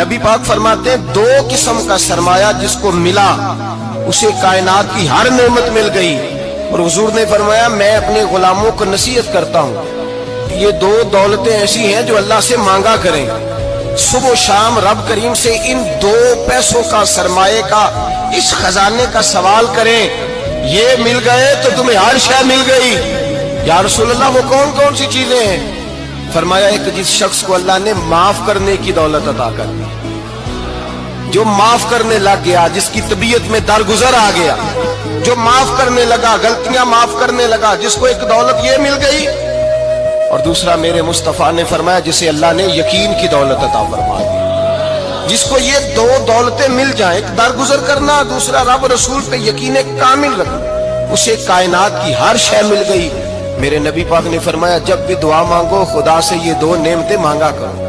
نبی پاک فرماتے ہیں 2 قسم کا سرمایہ جس کو ملا اسے کائنات کی ہر نعمت مل گئی. اور حضور نے فرمایا میں اپنے غلاموں کو نصیحت کرتا ہوں یہ 2 دولتیں ایسی ہیں جو اللہ سے مانگا کریں. صبح و شام رب کریم سے ان 2 پیسوں کا سرمایہ کا اس خزانے کا سوال کریں. یہ مل گئے تو تمہیں ہر شے مل گئی. یا رسول اللہ وہ کون کون سی چیزیں ہیں؟ فرمایا ایک جس شخص کو اللہ نے معاف کرنے کی دولت عطا کر دی, جو معاف کرنے لگ گیا, جس کی طبیعت میں درگزر آ گیا, جو معاف کرنے لگا, غلطیاں معاف کرنے لگا, جس کو ایک دولت یہ مل گئی. اور دوسرا میرے مصطفیٰ نے فرمایا جسے اللہ نے یقین کی دولت عطا فرما دی. جس کو یہ 2 دولتیں مل جائیں, ایک درگزر کرنا, دوسرا رب رسول پہ یقین کامل رکھنا, اسے کائنات کی ہر شے مل گئی. میرے نبی پاک نے فرمایا جب بھی دعا مانگو خدا سے یہ 2 نعمتیں مانگا کرو.